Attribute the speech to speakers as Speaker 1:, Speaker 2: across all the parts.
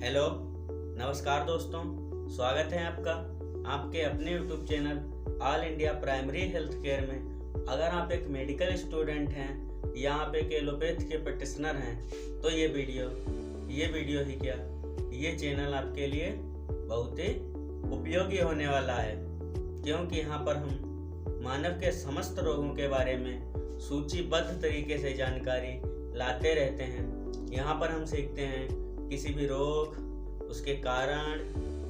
Speaker 1: Hello, नमस्कार दोस्तों। स्वागत है आपका आपके अपने YouTube channel all India primary health care में। अगर आप एक मेडिकल स्टूडेंट हैं या आप एक एलोपैथ के प्रैक्टिशनर हैं तो ये वीडियो ही क्या, ये चैनल आपके लिए बहुत ही उपयोगी होने वाला है, क्योंकि यहाँ पर हम मानव के समस्त रोगों के बारे में सूचीबद्ध तरीके से जानकारी लाते रहते हैं। यहाँ पर हम सीखते हैं किसी भी रोग, उसके कारण,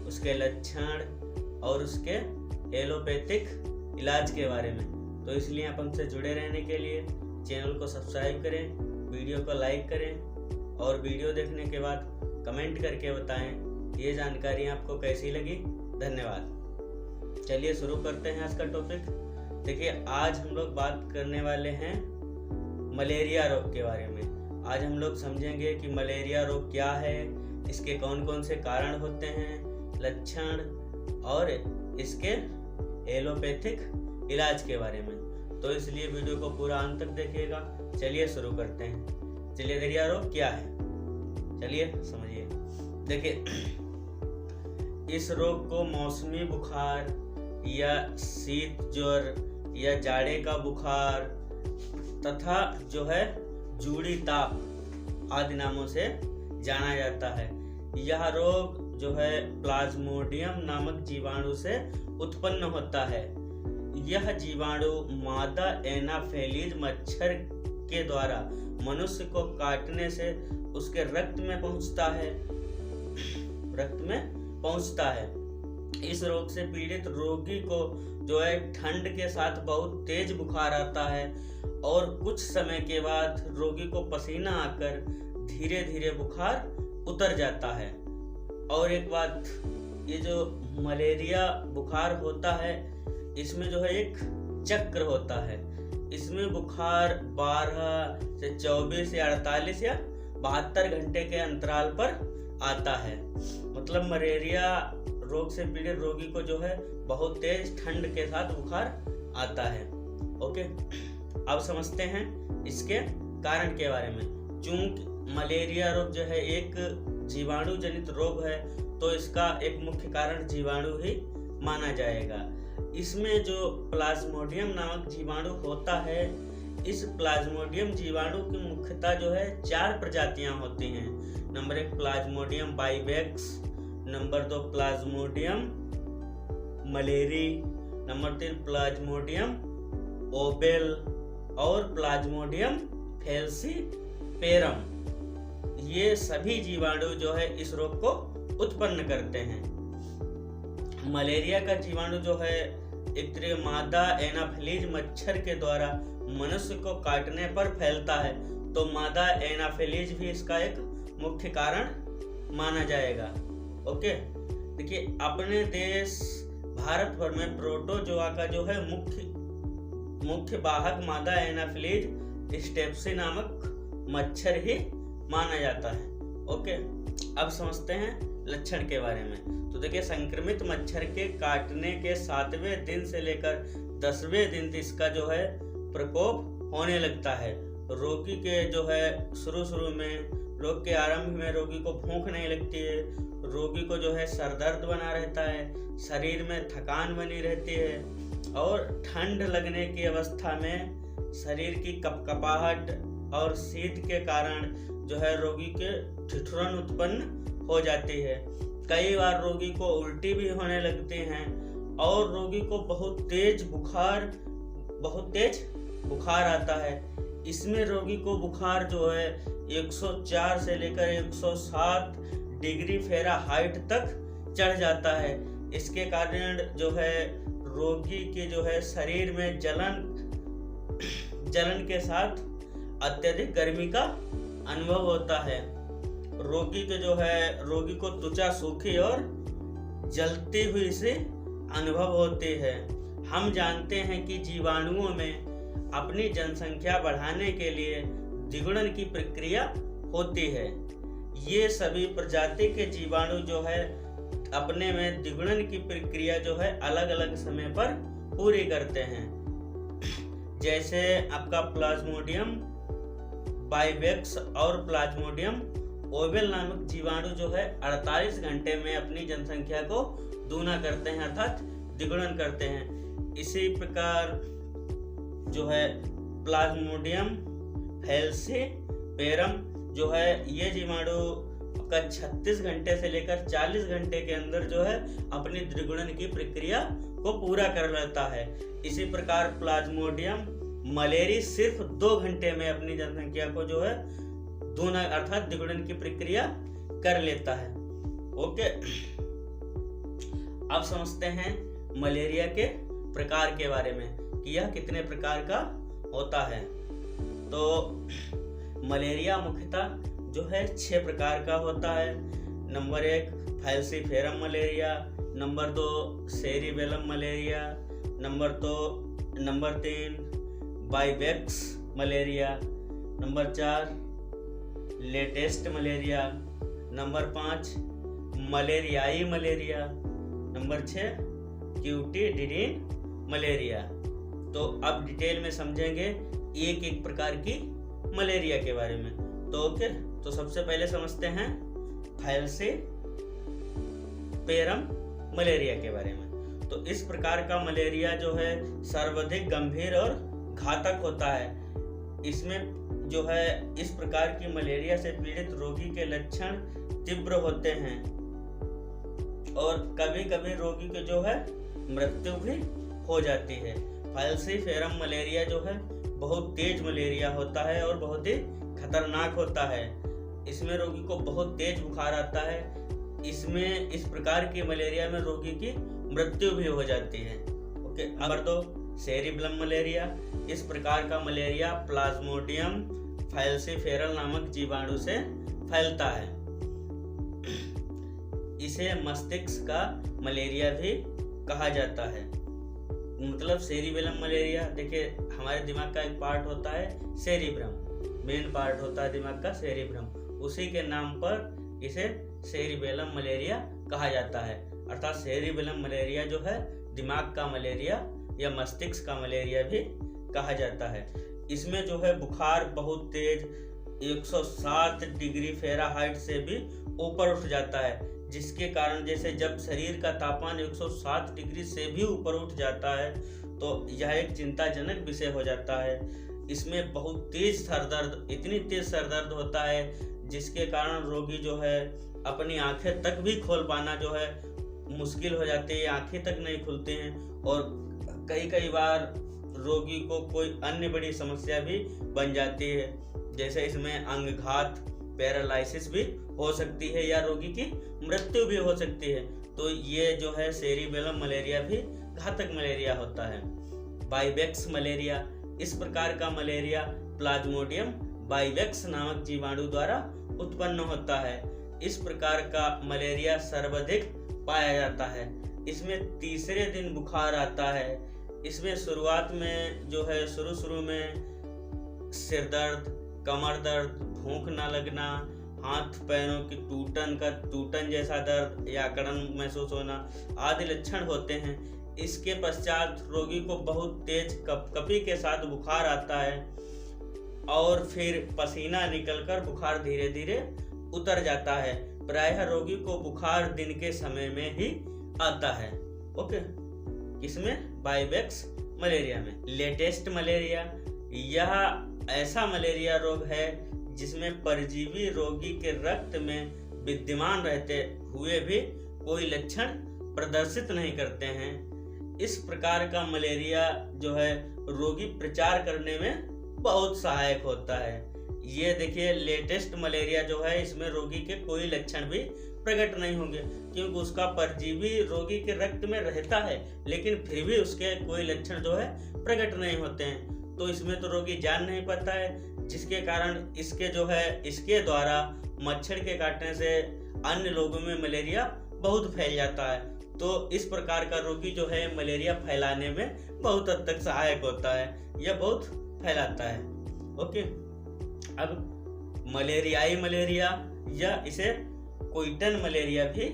Speaker 1: उसके लक्षण और उसके एलोपैथिक इलाज के बारे में। तो इसलिए आप हमसे जुड़े रहने के लिए चैनल को सब्सक्राइब करें, वीडियो को लाइक करें और वीडियो देखने के बाद कमेंट करके बताएं ये जानकारी आपको कैसी लगी। धन्यवाद। चलिए शुरू करते हैं आज का टॉपिक। देखिए, आज हम लोग बात करने वाले हैं मलेरिया रोग के बारे में। आज हम लोग समझेंगे कि मलेरिया रोग क्या है, इसके कौन कौन से कारण होते हैं, लक्षण और इसके एलोपैथिक इलाज के बारे में। तो इसलिए वीडियो को पूरा अंत तक देखिएगा। चलिए शुरू करते हैं। चलिए, मलेरिया रोग क्या है, चलिए समझिए। देखिए, इस रोग को मौसमी बुखार या शीत ज्वर या जाड़े का बुखार तथा जो है जूड़ी ताप आदि नामों से जाना जाता है। यह रोग जो है प्लाज्मोडियम नामक जीवाणु से उत्पन्न होता है। यह जीवाणु मादा एनाफेलीज मच्छर के द्वारा मनुष्य को काटने से उसके रक्त में पहुंचता है। इस रोग से पीड़ित रोगी को जो है ठंड के साथ बहुत तेज बुखार आता है और कुछ समय के बाद रोगी को पसीना आकर धीरे धीरे बुखार उतर जाता है। और एक बात, ये जो मलेरिया बुखार होता है इसमें जो है एक चक्र होता है। इसमें बुखार 12 से 24 या 48 या 72 घंटे के अंतराल पर आता है। मतलब मलेरिया रोग से पीड़ित रोगी को जो है बहुत तेज ठंड के साथ बुखार आता है। ओके, अब समझते हैं इसके कारण के बारे में। चूंकि मलेरिया रोग जो है एक जीवाणु जनित रोग है तो इसका एक मुख्य कारण जीवाणु ही माना जाएगा। इसमें जो प्लाज्मोडियम नामक जीवाणु होता है, इस प्लाज्मोडियम जीवाणु की मुख्यतः जो है 4 प्रजातियां होती हैं। Number 1 Plasmodium vivax, number 2 Plasmodium malariae, number 3 Plasmodium ovale और प्लाज्मोडियम फैलसीपेरम। ये सभी जीवाणु जो है इस रोग को उत्पन्न करते हैं। मलेरिया का जीवाणु जो है एक तरह मादा एनाफेलीज मच्छर के द्वारा मनुष्य को काटने पर फैलता है, तो मादा एनाफेलीज भी इसका एक मुख्य कारण माना जाएगा। ओके, देखिए, अपने देश भारत भर में प्रोटोजोआ का जो है मुख्य वाहक मादा एनाफिलीज स्टेप्सी नामक मच्छर ही माना जाता है। ओके, अब समझते हैं लक्षण के बारे में। तो देखिए, संक्रमित मच्छर के काटने के 7वें दिन से लेकर 10वें दिन तक इसका जो है प्रकोप होने लगता है। रोगी के जो है शुरू में, रोग के आरंभ में रोगी को भूख नहीं लगती है, रोगी को जो है सर दर्द बना रहता है, शरीर में थकान बनी रहती है और ठंड लगने की अवस्था में शरीर की कपकपाहट और शीत के कारण जो है रोगी के ठिठुरन उत्पन्न हो जाती है। कई बार रोगी को उल्टी भी होने लगती हैं और रोगी को बहुत तेज बुखार आता है। इसमें रोगी को बुखार जो है 104 से लेकर 107 डिग्री फ़ारेनहाइट तक चढ़ जाता है। इसके कारण जो है रोगी के जो है शरीर में जलन के साथ अत्यधिक गर्मी का अनुभव होता है। रोगी को त्वचा सूखी और जलती हुई से अनुभव होती है। हम जानते हैं कि जीवाणुओं में अपनी जनसंख्या बढ़ाने के लिए द्विगुणन की प्रक्रिया होती है। ये सभी प्रजाति के जीवाणु जो है अपने में द्विगुणन की प्रक्रिया जो है अलग अलग समय पर पूरी करते हैं। जैसे आपका प्लाज्मोडियम बाइवेक्स और प्लाज्मोडियम ओवेल नामक जीवाणु जो है 48 घंटे में अपनी जनसंख्या को दूना करते हैं, अर्थात द्विगुणन करते हैं। इसी प्रकार जो है प्लाज्मोडियम फैलसीपेरम जो है ये जीवाणु का 36 घंटे से लेकर 40 घंटे के अंदर जो है अपनी द्विगुणन की प्रक्रिया को पूरा कर लेता है। इसी प्रकार प्लाज्मोडियम मलेरी सिर्फ 2 घंटे में अपनी जनसंख्या को जो है दूना अर्थात द्विगुणन की प्रक्रिया कर लेता है। ओके, अब समझते हैं मलेरिया के प्रकार के बारे में कि यह कितने प्रकार का होता है। तो मलेरिया मुख्यतः जो है 6 प्रकार का होता है। Number 1 falciparum malaria, number 2 cerebellum malaria, number 3 vivax malaria, number 4 latest malaria, number 5 malariae malaria, number 6 quotidian malaria. तो अब डिटेल में समझेंगे एक एक प्रकार की मलेरिया के बारे में। तो ओके, तो सबसे पहले समझते हैं फैलसीपेरम मलेरिया के बारे में। तो इस प्रकार का मलेरिया जो है सर्वाधिक गंभीर और घातक होता है। इसमें जो है इस प्रकार की मलेरिया से पीड़ित रोगी के लक्षण तीव्र होते हैं और कभी कभी रोगी के जो है मृत्यु भी हो जाती है। फैलसीफेरम मलेरिया जो है बहुत तेज मलेरिया होता है और बहुत ही खतरनाक होता है। इसमें रोगी को बहुत तेज बुखार आता है। इसमें इस प्रकार की मलेरिया में रोगी की मृत्यु भी हो जाती है। Okay, number 2 cerebellum malaria. इस प्रकार का मलेरिया प्लाज्मोडियम फैलसीफेरम नामक जीवाणु से फैलता है। इसे मस्तिष्क का मलेरिया भी कहा जाता है। मतलब सेरिबेलम मलेरिया, देखिए हमारे दिमाग का एक पार्ट होता है सेरिब्रम, मेन पार्ट होता है दिमाग का सेरिब्रम, उसी के नाम पर इसे सेरिबेलम मलेरिया कहा जाता है। अर्थात सेरिबेलम मलेरिया जो है दिमाग का मलेरिया या मस्तिष्क का मलेरिया भी कहा जाता है। इसमें जो है बुखार बहुत तेज 107 डिग्री फ़ारेनहाइट से भी ऊपर उठ जाता है, जिसके कारण जैसे जब शरीर का तापमान 107 डिग्री से भी ऊपर उठ जाता है तो यह एक चिंताजनक विषय हो जाता है। इसमें बहुत तेज सरदर्द, इतनी तेज सरदर्द होता है जिसके कारण रोगी जो है अपनी आंखें तक भी खोल पाना जो है मुश्किल हो जाती है, आंखें तक नहीं खुलती हैं और कई बार रोगी को कोई अन्य बड़ी समस्या भी बन जाती है, जैसे इसमें अंगघात, पैरालिसिस भी हो सकती है या रोगी की मृत्यु भी हो सकती है। तो ये जो है सेरिबेलम मलेरिया भी घातक मलेरिया होता है। बाइवेक्स मलेरिया, इस प्रकार का मलेरिया प्लाज्मोडियम बाइवेक्स नामक जीवाणु द्वारा उत्पन्न होता है। इस प्रकार का मलेरिया सर्वाधिक पाया जाता है। इसमें तीसरे दिन बुखार आता है। इसमें शुरुआत में जो है शुरू में सिर दर्द, कमर दर्द, भूख न लगना, हाथ पैरों की टूटन जैसा दर्द या अकड़न महसूस होना आदि लक्षण होते हैं। इसके पश्चात रोगी को बहुत तेज कपकपी के साथ बुखार आता है और फिर पसीना निकलकर बुखार धीरे धीरे उतर जाता है। प्रायः रोगी को बुखार दिन के समय में ही आता है। ओके, इसमें बाइवेक्स मलेरिया में लेटेस्ट मलेरिया, यह ऐसा मलेरिया रोग है जिसमें परजीवी रोगी के रक्त में विद्यमान रहते हुए भी कोई लक्षण प्रदर्शित नहीं करते हैं। इस प्रकार का मलेरिया जो है रोगी प्रचार करने में बहुत सहायक होता है। ये देखिए लेटेस्ट मलेरिया जो है इसमें रोगी के कोई लक्षण भी प्रकट नहीं होंगे क्योंकि उसका परजीवी रोगी के रक्त में रहता है, लेकिन फिर भी उसके कोई लक्षण जो है प्रकट नहीं होते हैं। तो इसमें तो रोगी जान नहीं पाता है, जिसके कारण इसके द्वारा मच्छर के काटने से अन्य लोगों में मलेरिया बहुत फैल जाता है। तो इस प्रकार का रोगी जो है मलेरिया फैलाने में बहुत हद तक सहायक होता है, यह बहुत फैलाता है। ओके, अब मलेरियाई मलेरिया या इसे कोइटन मलेरिया भी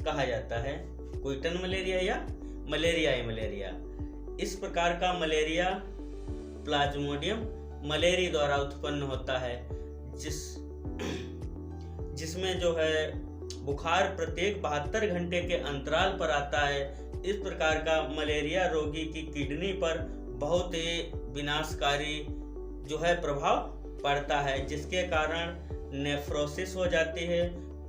Speaker 1: कहा जाता है। कोइटन मलेरिया या मलेरियाई मलेरिया, इस प्रकार का मलेरिया प्लाज्मोडियम मलेरी द्वारा उत्पन्न होता है, जिसमें जो है बुखार प्रत्येक 72 घंटे के अंतराल पर आता है। इस प्रकार का मलेरिया रोगी की किडनी पर बहुत ही विनाशकारी जो है प्रभाव पड़ता है, जिसके कारण नेफ्रोसिस हो जाती है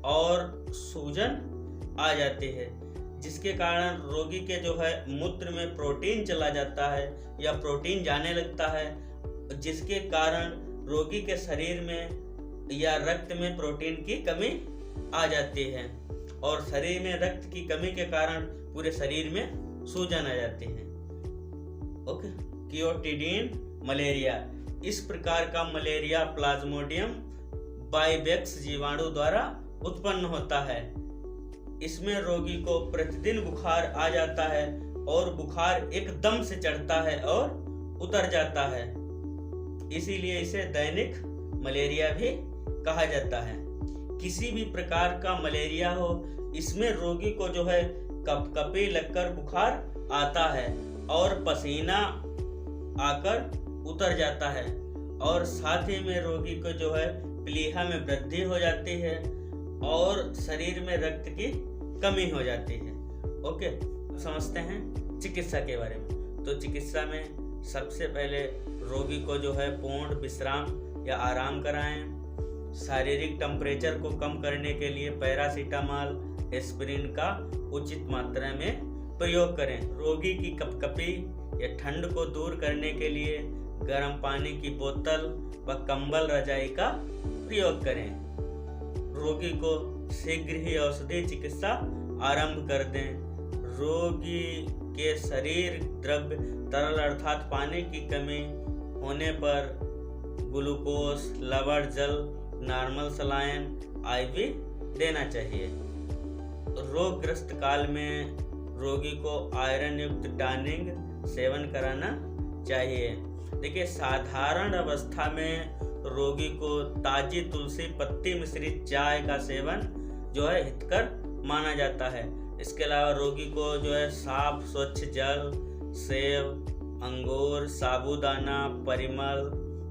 Speaker 1: और सूजन आ जाती है, जिसके कारण रोगी के जो है मूत्र में प्रोटीन चला जाता है या प्रोटीन जाने लगता है, जिसके कारण रोगी के शरीर में या रक्त में प्रोटीन की कमी आ जाती है और शरीर में रक्त की कमी के कारण पूरे शरीर में सूजन आ जाती है। ओके, क्लियोट्रिडियम मलेरिया, इस प्रकार का मलेरिया प्लाज्मोडियम बाइवेक्स जीवाणु द्वारा उत्पन्न होता है। इसमें रोगी को प्रतिदिन बुखार आ जाता है और बुखार एकदम से चढ़ता है और उतर जाता है, इसीलिए इसे दैनिक मलेरिया भी कहा जाता है। किसी भी प्रकार का मलेरिया हो, इसमें रोगी को जो है कपकपी लगकर बुखार आता है और पसीना आकर उतर जाता है और साथ ही में रोगी को जो है प्लीहा में वृद्धि हो जाती है और शरीर में रक्त की कमी हो जाती है। ओके, समझते हैं चिकित्सा के बारे में। तो चिकित्सा में सबसे पहले रोगी को जो है पूर्ण विश्राम या आराम कराएं। शारीरिक टेम्परेचर को कम करने के लिए पैरासीटामॉल, एस्पिरिन का उचित मात्रा में प्रयोग करें। रोगी की कपकपी या ठंड को दूर करने के लिए गर्म पानी की बोतल व कंबल रजाई का प्रयोग करें। रोगी को शीघ्र ही औषधि चिकित्सा आरंभ कर दें। रोगी के शरीर द्रव्य तरल अर्थात पानी की कमी होने पर ग्लूकोज, लवण जल, नॉर्मल सलाइन, आईवी देना चाहिए। रोगग्रस्त काल में रोगी को आयरन युक्त टॉनिक सेवन कराना चाहिए। देखिए, साधारण अवस्था में रोगी को ताजी तुलसी पत्ती मिश्रित चाय का सेवन जो है हितकर माना जाता है। इसके अलावा रोगी को जो है साफ स्वच्छ जल, सेब, अंगूर, साबूदाना, परिमल,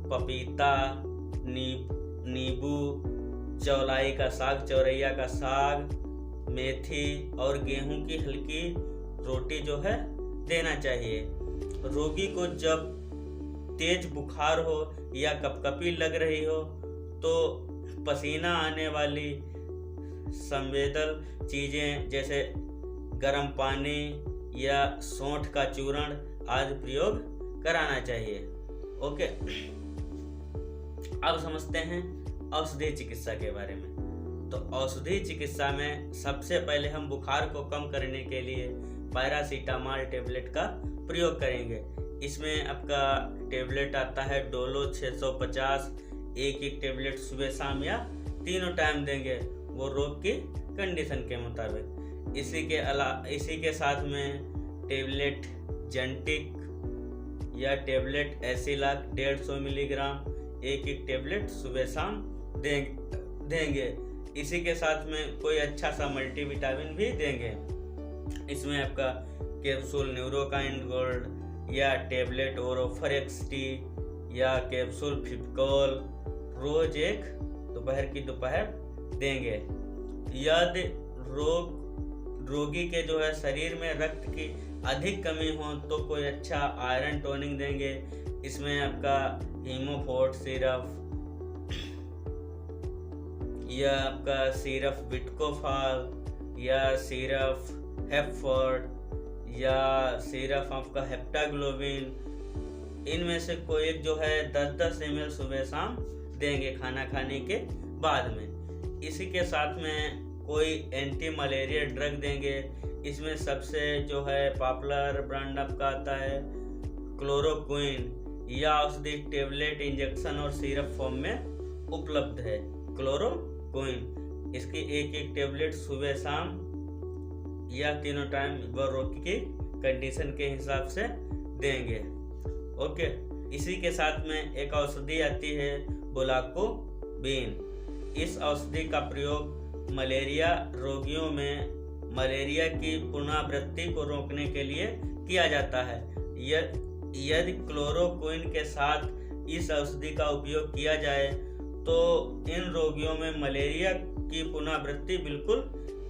Speaker 1: पपीता, नींबू, चौलाई का साग, चौरैया का साग, मेथी और गेहूं की हल्की रोटी जो है देना चाहिए। रोगी को जब तेज बुखार हो या कपकपी लग रही हो तो पसीना आने वाली संवेदल चीजें जैसे गर्म पानी या सौंठ का चूर्ण आदि प्रयोग कराना चाहिए। ओके, अब समझते हैं औषधि चिकित्सा के बारे में। तो औषधि चिकित्सा में सबसे पहले हम बुखार को कम करने के लिए पैरासीटामॉल टेबलेट का प्रयोग करेंगे। इसमें आपका टेबलेट आता है डोलो 650, एक टेबलेट सुबह शाम या तीनों टाइम देंगे, वो रोग की कंडीशन के मुताबिक। इसी के साथ में टेबलेट जेंटिक या टेबलेट एसिलाक 150 मिलीग्राम, एक टेबलेट सुबह शाम देंगे। इसी के साथ में कोई अच्छा सा मल्टीविटामिन भी देंगे। इसमें आपका कैप्सूल न्यूरोकाइन गोल्ड या टेबलेट ओरोफेरेक्स टी या कैप्सूल फिपकोल रोज एक दोपहर देंगे। यदि रोगी के जो है शरीर में रक्त की अधिक कमी हो तो कोई अच्छा आयरन टॉनिक देंगे। इसमें आपका हीमोफोर्ट सिरप या आपका सिरप विटकोफाल या सिरप हेपफोर्ट या सिरप आपका हेप्टाग्लोबिन, इनमें से कोई एक जो है 10-10 ml सुबह शाम देंगे खाना खाने के बाद में। इसी के साथ में कोई एंटी मलेरिया ड्रग देंगे। इसमें सबसे जो है पॉपुलर ब्रांड आपका आता है क्लोरोक्विन। यह औषधि टेबलेट, इंजेक्शन और सिरप फॉर्म में उपलब्ध है। क्लोरोक्विन, इसकी एक टेबलेट सुबह शाम या तीनों टाइम वो रोग की कंडीशन के हिसाब से देंगे। ओके, इसी के साथ में एक औषधि आती है बुलाकोबीन। इस औषधि का प्रयोग मलेरिया रोगियों में मलेरिया की पुनरावृत्ति को रोकने के लिए किया जाता है। यदि क्लोरोक्विन के साथ इस औषधि का उपयोग किया जाए तो इन रोगियों में मलेरिया की पुनरावृत्ति बिल्कुल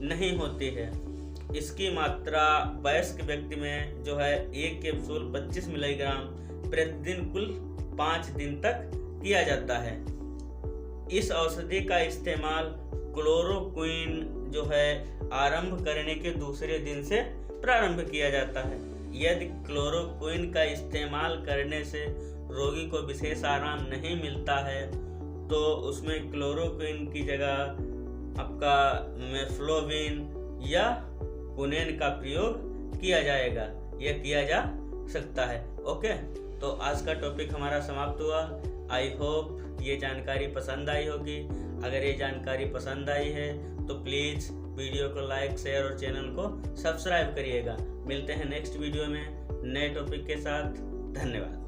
Speaker 1: नहीं होती है। इसकी मात्रा वयस्क व्यक्ति में जो है एक कैप्सूल 25 मिलीग्राम प्रतिदिन कुल 5 दिन तक किया जाता है। इस औषधि का इस्तेमाल क्लोरोक्विन जो है आरंभ करने के दूसरे दिन से प्रारंभ किया जाता है। यदि क्लोरोक्विन का इस्तेमाल करने से रोगी को विशेष आराम नहीं मिलता है तो उसमें क्लोरोक्विन की जगह आपका मेफ्लोविन या कुनेन का प्रयोग किया जाएगा, यह किया जा सकता है। ओके, तो आज का टॉपिक हमारा समाप्त हुआ। आई होप ये जानकारी पसंद आई होगी। अगर ये जानकारी पसंद आई है तो प्लीज़ वीडियो को लाइक, शेयर और चैनल को सब्सक्राइब करिएगा। मिलते हैं नेक्स्ट वीडियो में नए टॉपिक के साथ। धन्यवाद।